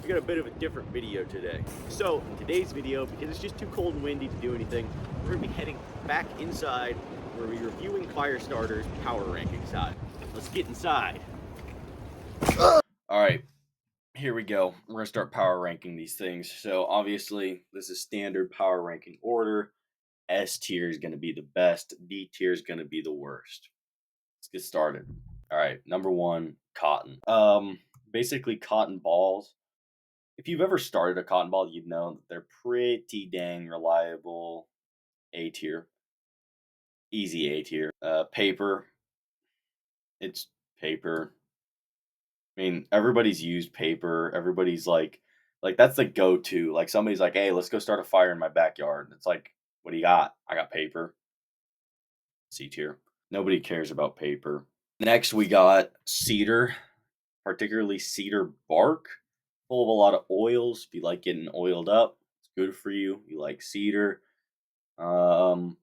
we got a bit of a different video today. So, in today's video, because it's just too cold and windy to do anything, we're going to be heading back inside where we're reviewing Firestarter's power ranking side. Let's get inside. Alright, here we go. We're going to start power ranking these things. So, obviously, this is standard power ranking order. S tier is going to be the best, D tier is going to be the worst. Let's get started. Alright, number one, cotton. Basically, cotton balls. If you've ever started a cotton ball, you'd know that they're pretty dang reliable. A tier. Easy A tier. Paper. It's paper. I mean, everybody's used paper. Everybody's like that's the go-to. Like somebody's like, hey, let's go start a fire in my backyard. It's like, what do you got? I got paper. C tier. Nobody cares about paper. Next, we got cedar, particularly cedar bark. Full of a lot of oils. If you like getting oiled up, it's good for you. You like cedar. Um,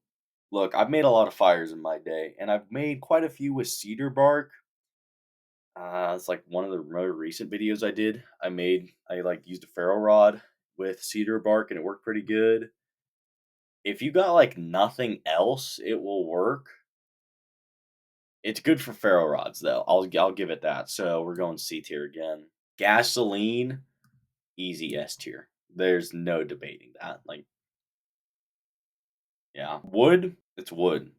Look, I've made a lot of fires in my day, and I've made quite a few with cedar bark. It's like one of the more recent videos I did. I like used a ferro rod with cedar bark, and it worked pretty good. If you got like nothing else, it will work. It's good for ferro rods though. I'll give it that. So we're going C tier again. Gasoline, easy S tier. There's no debating that. Like, yeah. Wood, it's wood.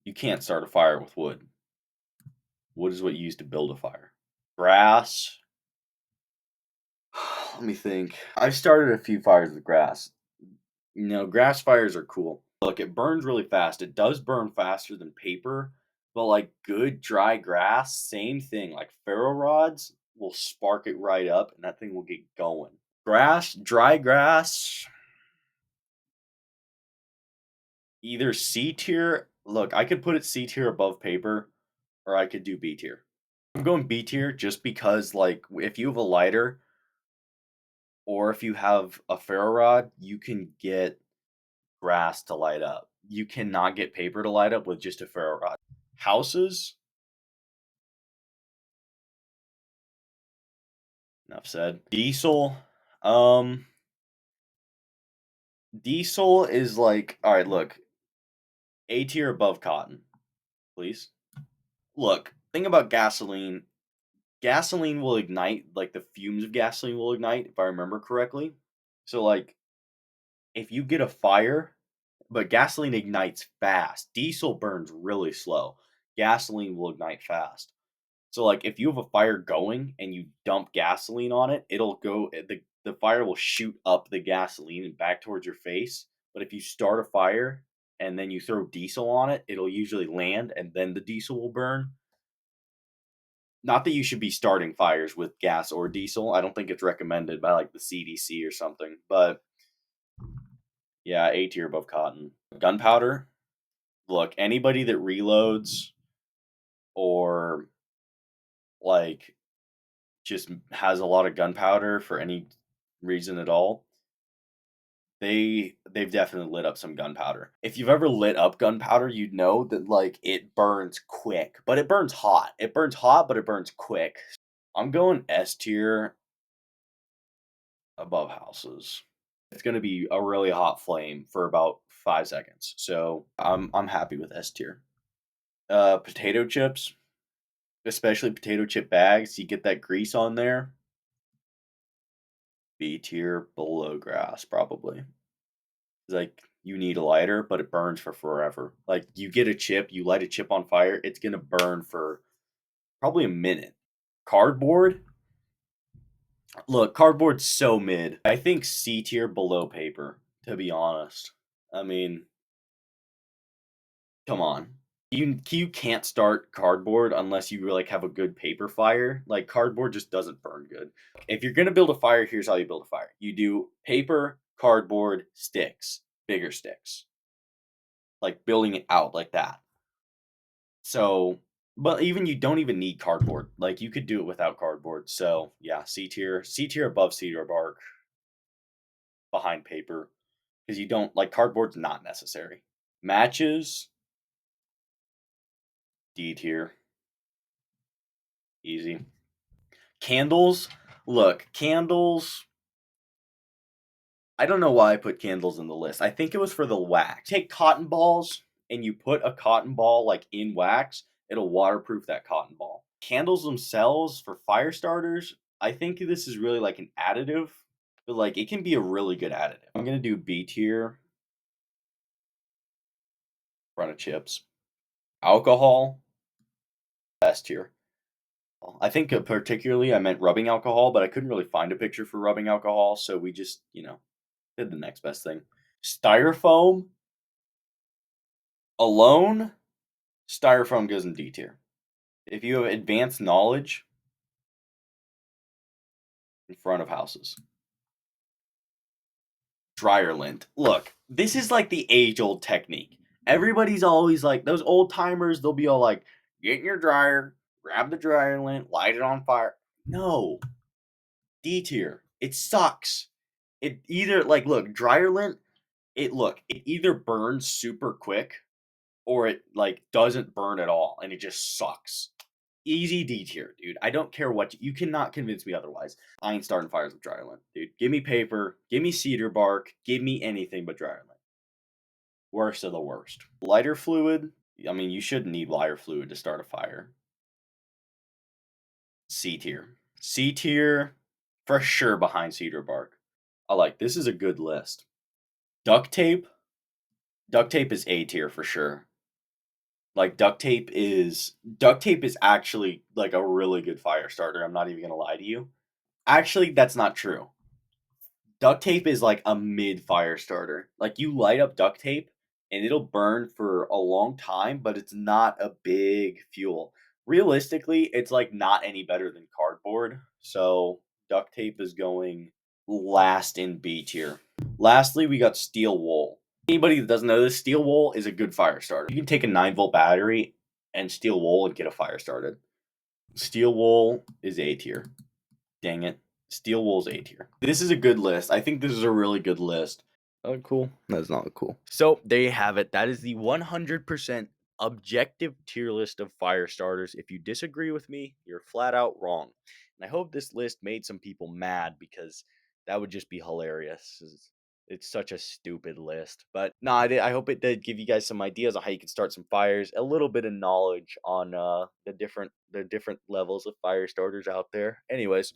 You can't start a fire with wood. Wood is what you use to build a fire. Grass. Let me think. I've started a few fires with grass. You know, grass fires are cool. Look, it burns really fast. It does burn faster than paper, but like good dry grass, same thing. Like ferro rods will spark it right up and that thing will get going. Grass, dry grass, either C tier. Look, I could put it C tier above paper, or I could do B tier. I'm going B tier just because, like, if you have a lighter or if you have a ferro rod, you can get grass to light up. You cannot get paper to light up with just a ferro rod. Houses, enough said. Diesel, um, diesel is like, all right, look, A tier above cotton, please. Look, thing about gasoline, gasoline will ignite, like the fumes of gasoline will ignite, if I remember correctly. So, like, if you get a fire, but gasoline ignites fast, diesel burns really slow. Gasoline will ignite fast. So, like, if you have a fire going and you dump gasoline on it, it'll go, the fire will shoot up the gasoline and back towards your face. But if you start a fire and then you throw diesel on it, it'll usually land and then the diesel will burn. Not that you should be starting fires with gas or diesel. I don't think it's recommended by like the CDC or something. But yeah, A tier above cotton. Gunpowder. Look, anybody that reloads or like just has a lot of gunpowder for any reason at all, they've definitely lit up some gunpowder. If you've ever lit up gunpowder, you'd know that like it burns quick, but it burns hot. It burns hot, but it burns quick. I'm going S tier above houses. It's gonna be a really hot flame for about 5 seconds. So I'm happy with S tier. Potato chips, especially potato chip bags, you get that grease on there. B tier below grass, probably. Like you need a lighter, but it burns for forever. Like you get a chip, you light a chip on fire, it's gonna burn for probably a minute. Cardboard. Look, cardboard's so mid. I think C tier below paper, to be honest. I mean, come on. You can't start cardboard unless you like have a good paper fire. Like cardboard just doesn't burn good. If you're gonna build a fire, here's how you build a fire. You do paper, cardboard, sticks, bigger sticks. Like building it out like that. So, but even you don't even need cardboard. Like you could do it without cardboard. So yeah, C tier above cedar bark, behind paper, because you don't like cardboard's not necessary. Matches, D tier, easy. Candles, Look, candles. I don't know why I put candles in the list. I think it was for the wax. Take cotton balls and you put a cotton ball like in wax, it'll waterproof that cotton ball. Candles themselves for fire starters, I think this is really like an additive, but like it can be a really good additive. I'm gonna do B tier, front of chips. Alcohol, S tier. I think particularly I meant rubbing alcohol, but I couldn't really find a picture for rubbing alcohol, so we just, did the next best thing. Styrofoam alone, styrofoam goes in D tier. If you have advanced knowledge in front of houses. Dryer lint. Look, this is like the age old technique. Everybody's always like, those old timers, they'll be all like, get in your dryer, grab the dryer lint, light it on fire. No, D tier. It sucks. It either, like, look, dryer lint, it either burns super quick or it like doesn't burn at all and it just sucks. Easy D tier, dude. I don't care what you cannot convince me otherwise. I ain't starting fires with dryer lint, dude. Give me paper, give me cedar bark, give me anything but dryer lint. Worst of the worst. Lighter fluid. I mean, you shouldn't need lighter fluid to start a fire. C tier. C tier for sure behind cedar bark. I like this is a good list. Duct tape. Duct tape is A tier for sure. Like duct tape is actually like a really good fire starter. I'm not even gonna lie to you. Actually, that's not true. Duct tape is like a mid fire starter. Like you light up duct tape and it'll burn for a long time, but it's not a big fuel. Realistically, it's like not any better than cardboard. So duct tape is going last in B tier. Lastly, we got steel wool. Anybody that doesn't know this, steel wool is a good fire starter. You can take a 9-volt battery and steel wool and get a fire started. Steel wool is A tier. Dang it. Steel wool's A tier. This is a good list. I think this is a really good list. Oh, cool. That's not cool. So there you have it. That is the 100% objective tier list of fire starters. If you disagree with me, you're flat out wrong. And I hope this list made some people mad because that would just be hilarious. It's such a stupid list. But no, I hope it did give you guys some ideas on how you can start some fires, a little bit of knowledge on the different levels of fire starters out there. Anyways,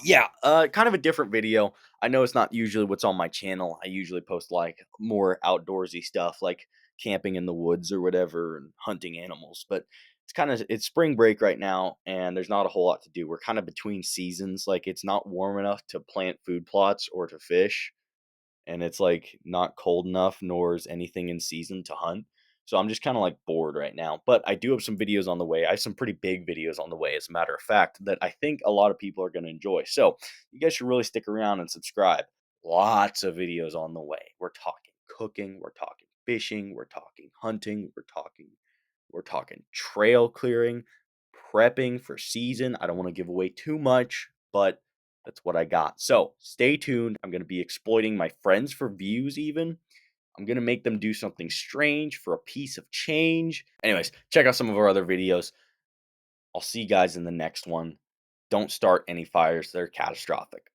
yeah, kind of a different video. I know it's not usually what's on my channel. I usually post like more outdoorsy stuff like camping in the woods or whatever and hunting animals, but it's spring break right now and there's not a whole lot to do. We're kind of between seasons. Like it's not warm enough to plant food plots or to fish and it's like not cold enough nor is anything in season to hunt. So I'm just kind of like bored right now. But I do have some videos on the way. I have some pretty big videos on the way, as a matter of fact, that I think a lot of people are going to enjoy. So you guys should really stick around and subscribe. Lots of videos on the way. We're talking cooking, we're talking fishing, we're talking hunting, we're talking trail clearing, prepping for season. I don't want to give away too much, but that's what I got. So stay tuned. I'm going to be exploiting my friends for views, even. I'm going to make them do something strange for a piece of change. Anyways, check out some of our other videos. I'll see you guys in the next one. Don't start any fires, they're catastrophic.